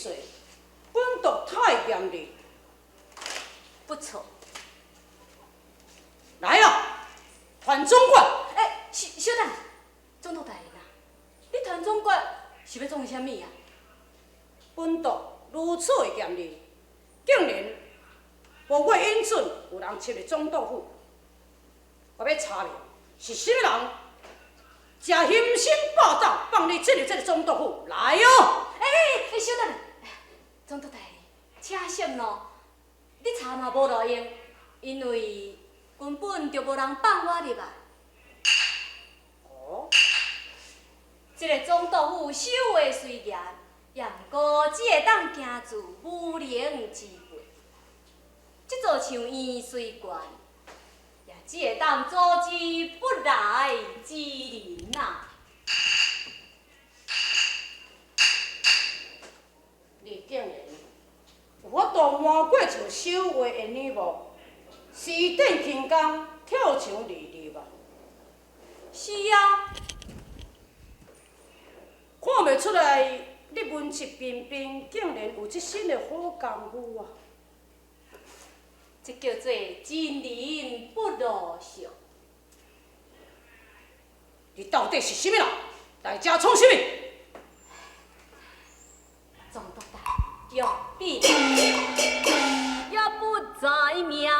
岁，本督太严厉。不错。来啊，团总管。小等，总督大人啊，你团总管是要做啥物啊？本督如此严厉，竟然无过允准有人进入总督府。我要查明是啥人假雄心霸道，放你进入这个总督府来哦！小等，总督大人，请息咯，你查嘛无路用，因为根本就无人放我入来。哦，这个总督府守卫虽严，也毋过只会当行自无能之辈。即座像院虽悬，也只会当阻止不来之人啊。你竟然有法度瞒过像守卫的女巫，私顶轻功跳墙离入啊！是啊，看袂出来，你文质彬彬，竟然有这身的好功夫啊！这叫做真人不露相。你到底是什么人？来遮创什么？总督大人，用笔也不知名叫。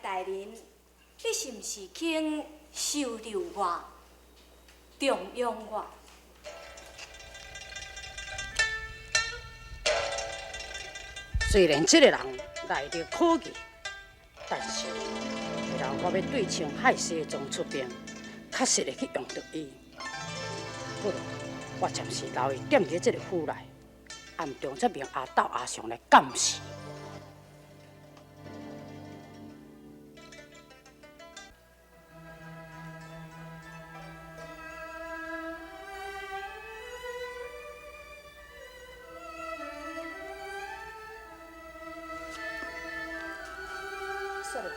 大人，你是毋是肯收留我、重用我？虽然这个人来历可疑，但是为了我要对清海西庄出兵，确实会去用到伊。不如我暂时留伊踮伫这个府内，暗中则命阿斗阿雄来监视。雪莲，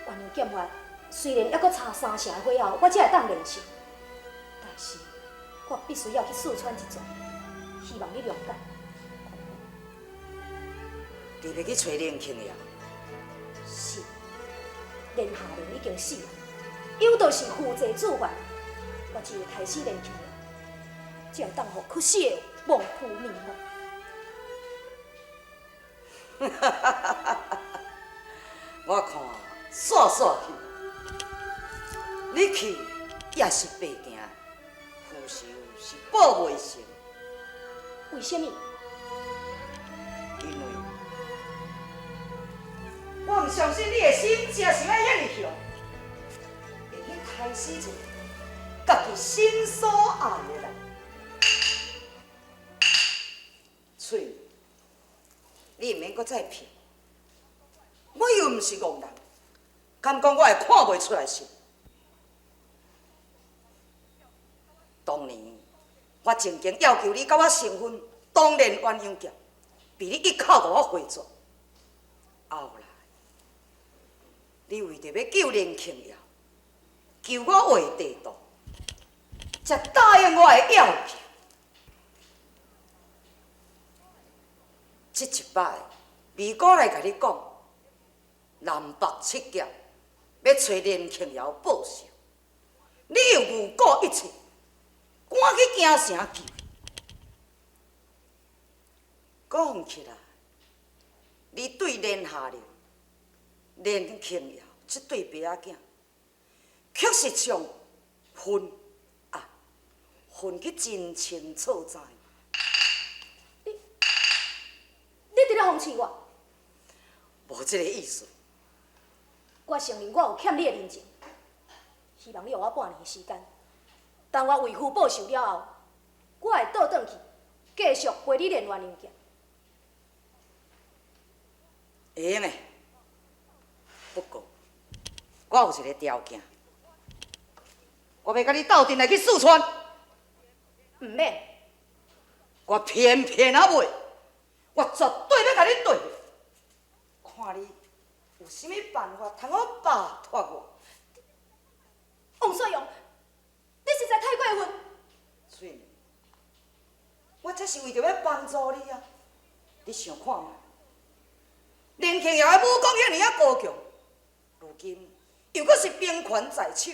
原谅剑法，虽然还阁差3成火后，我才会当练成，但是我必须要去四川一转，希望你谅解。你要去找林庆阳？是，连下令已经死了，有就是负债自愿，我只会开始练成了，才会当互屈死的亡夫面目。我看煞煞去，你去也是白行，负仇是报袂成。为什么？因为我唔相信你的心真是爱遐尼强，会去开始一个家己心所爱的人。翠，你唔免搁再骗。我又唔是戆人，敢讲我会看袂出来是？当年我曾经要求你甲我成婚，当然鸳鸯剑，被你一口甲我回绝。后来，你为着要救林庆尧，救我画地图，才答应我的要求。这一摆，美国来甲你讲。南北七剑要找林庆尧报仇，你又误过一切，赶去京城救。讲起来，你对连下流、连庆尧这对爸仔囝，确实将分去真清楚知。你伫咧讽刺我？无这个意思。我承认我有欠你的人情，希望你予我半年的时间。等我为父报仇了后，我会倒转去，继续陪你练鸳鸯剑。会用的，不过我有一个条件，我要甲你斗阵来去四川。唔免，我偏偏啊袂，我绝对要甲你对。看你有啥物办法通好摆脱我？王水勇，你实在太过分！翠妹，我这是为着要帮助你啊！你想看觅，林庆尧的武功遐尼啊高强，如今又搁是兵权在手，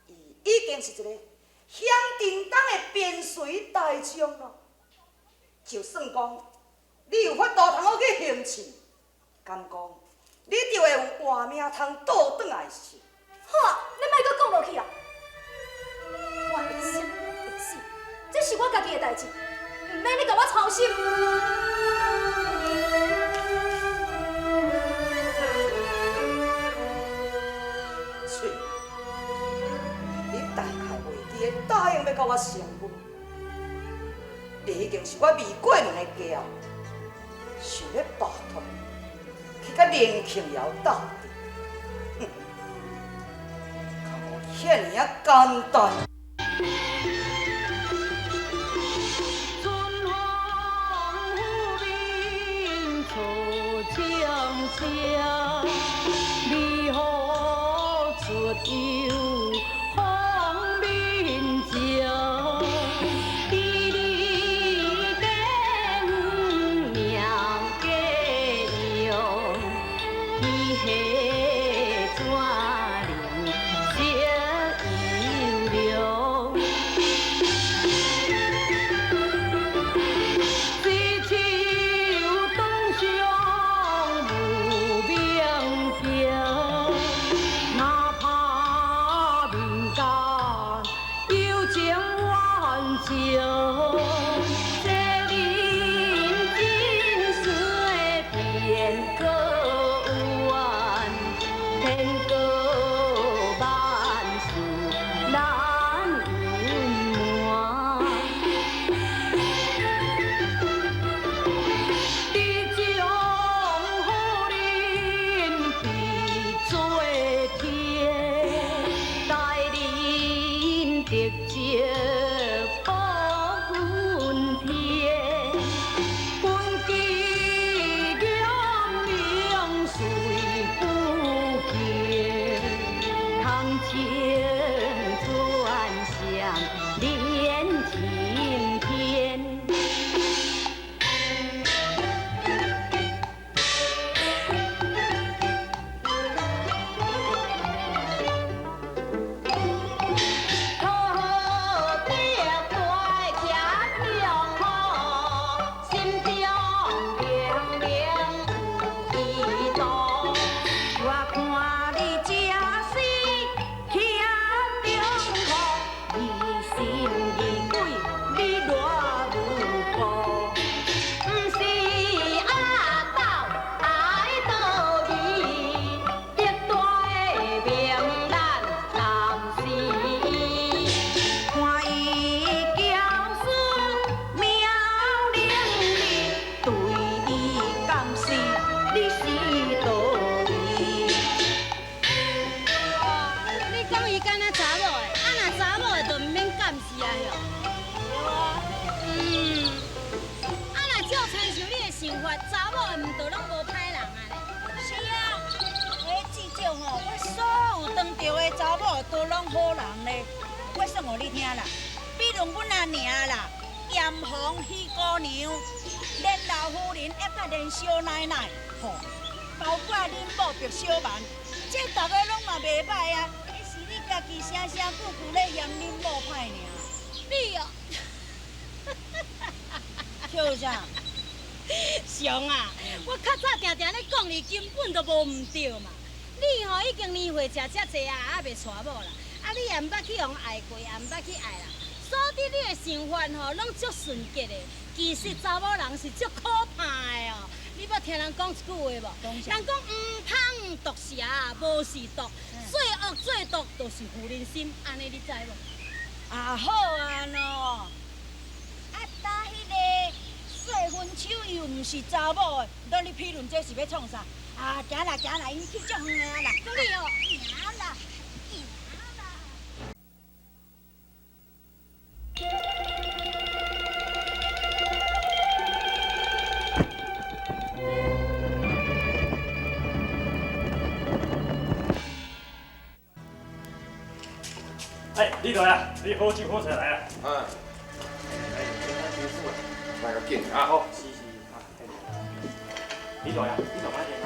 伊已经是一个响叮当的边陲大将咯。就算讲你有法度通好去行刺，敢讲你就会有活命通倒转来是？好，你莫搁讲落去啊！我会死会死，这是我家己的代志，唔免你甲我操心。翠，你大概袂记得答应要甲我成婚，你已经是我未过门的家，想要摆脱去甲林庆尧斗阵，哼，敢有遐尼啊简单？黑抓灵，色悠悠。查某都拢好人咧，我算互你听啦。比如阮阿娘啦，严防喜姑娘，连老夫人还甲连小奶奶，吼，包括恁某白小曼，这大家拢嘛袂歹啊。是你家己声声句句咧嫌恁某歹尔。你哦，笑啥？上啊，我较早定定咧讲你根本都无毋对嘛。你吼已经年岁食遮济啊，还袂娶某啦。啊，你也毋捌去互爱过，也毋捌去爱啦。所以你的想法吼，拢足纯洁的。其实查某人是足可怕的哦。你捌听人讲一句话无？人讲毋通毒蛇，无是毒，最恶最毒就是负人心。安尼你知无？啊好啊喏，啊打迄个细分手又毋是查某的，那你批论这是要创啥？啊，行啦行啦，因去足远啊啦，你哦，行啦。哎，李队啊，你好酒好菜来啊！嗯，来，来个紧啊！好，是，啊，李队啊，你慢慢点啊。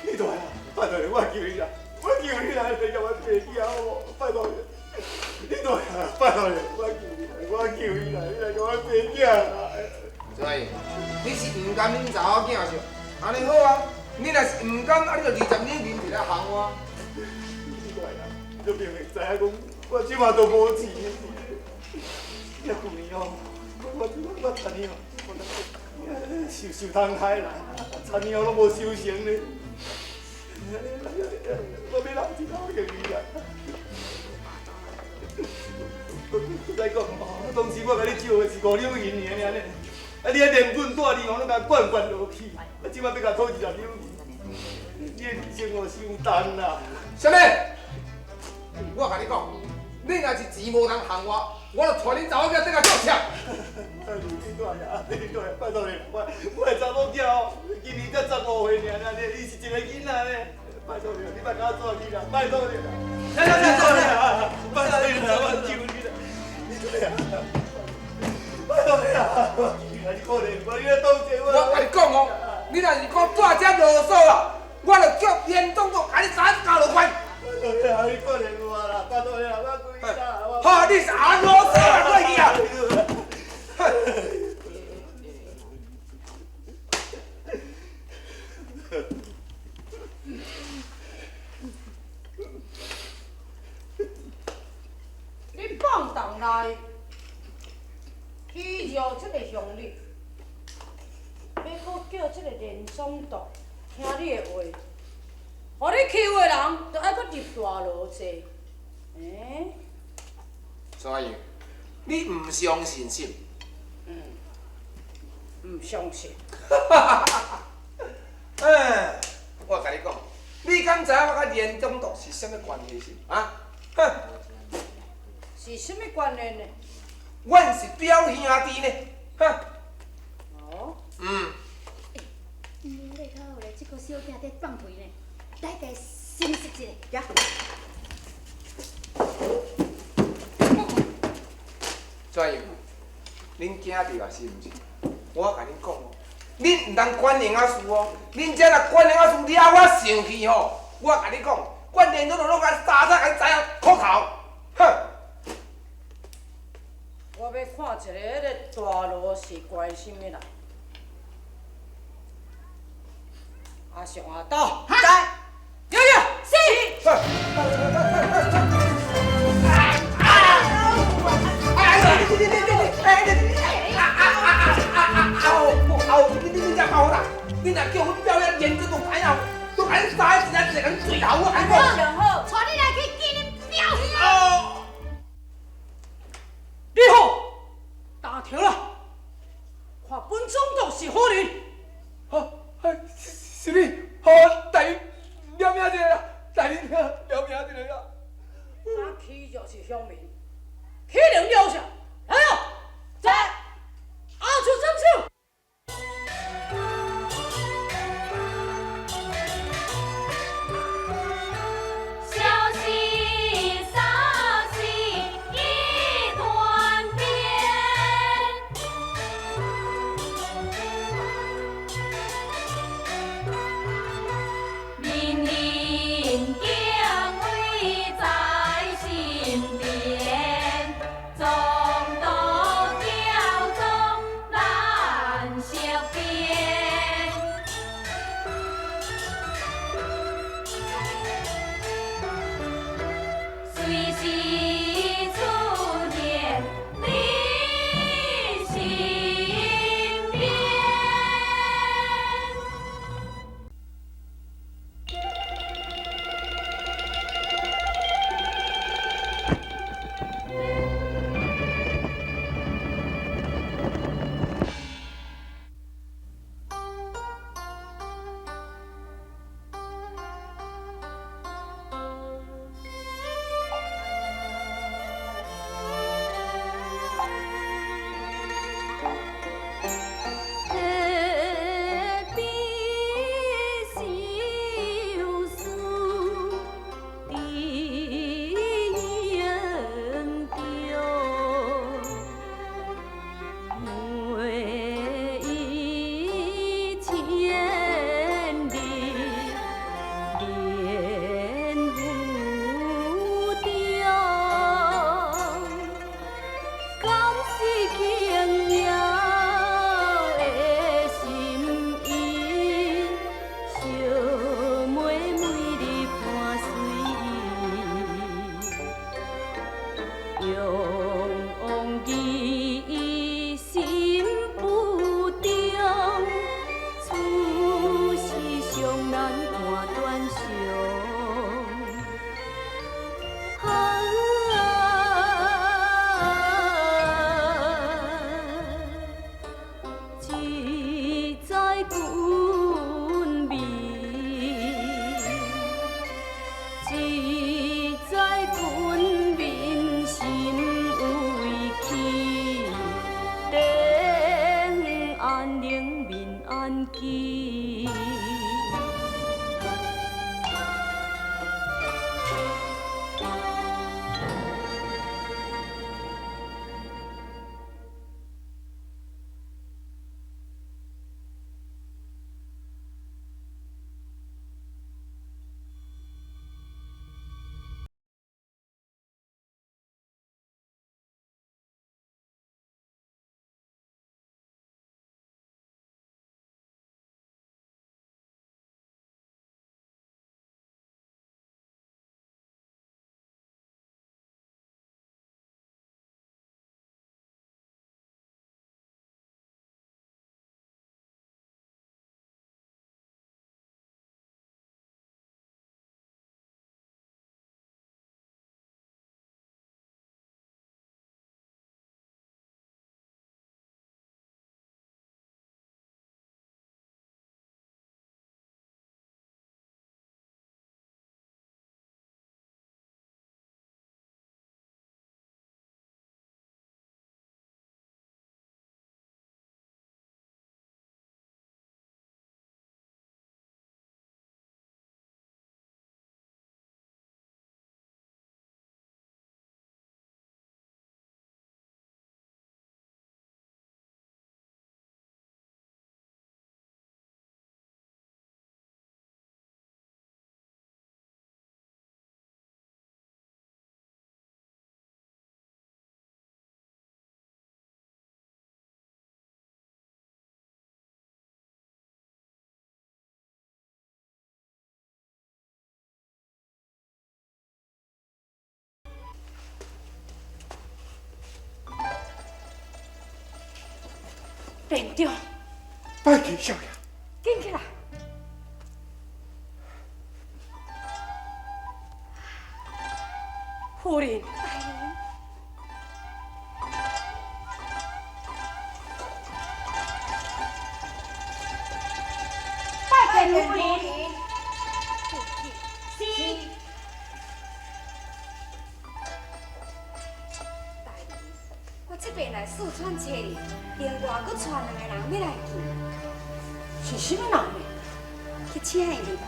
你大啊，拜托你，我求你啦，我求你啦，你甲我别去好无？拜托你，你大啊，拜托你，我求你啦，你来甲我别去啦。所以你是唔甘恁查某囝着，安尼好啊。你若是唔甘，啊你就20年前就来行我。你大啊，你都明明知影讲，我即马都无钱。遐旧年哦，我昨年哦，受伤害啦，昨年哦拢无收成咧。我要留一口气啦。再讲哦，当时我甲你借的是5两银尔呢，啊你啊连滚带利哦，拢甲灌落去，啊即马要甲讨20两银，你的人生哦伤重啦。啥物？我甲你讲，你若是钱无通还我，我就带恁查某囝这个做车。你大呀，拜托你，我的查某囝哦，今年才15岁尔，伊是一个囡仔呢。拜托你，你别甲我做去啦，拜托你啦，拜托你啦，拜托你啦，我求你啦，你对啊，拜托你啦，我求你啦，你可怜我，你来当谢我。我甲你讲哦，你若是讲带遮啰嗦啊，我就叫严总统甲你查交落关。拜托你啦，你可怜我啦，拜托你啦，我求你啦，好，你是安啰嗦啊，过去啊！你放荡来欺辱这个乡里，要搁叫这个连总督听你的话，互你欺负的人，就爱搁入大牢坐。所以你唔相信信？唔相信。我甲你讲，你敢知影我甲连总督是啥物关系是？啊？哼！是什么关联呢？阮是表兄弟呢，哼！哦。你较好咧，这个小囝在放屁呢，大家审视一下，呀。怎样？恁囝着啊是毋是？我甲恁讲哦，恁毋通管闲仔事哦，恁这若管闲仔事惹我生气吼，我甲你讲，我连总统拢甲杀甲你知影哭头，哼！我要看一个迄个大牢是关什么人？阿雄阿斗，在，有有，是。你只狗啦！你若叫阮表演连总统知影，都甲你杀一个甲你水头，我安讲。上好，带你来去见恁表兄。哦。你好，打条了，看本总督是好人。是你，好，大人了名一个啦，大人了名一个啦。咱欺辱是乡民，欺凌了啥？来哦，走。连长，拜见少爷。紧起来！夫人，拜见夫人。是。我这边来四川找你，另外搁带2个人要来见，是什么人呢？去请伊吧。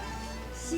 是。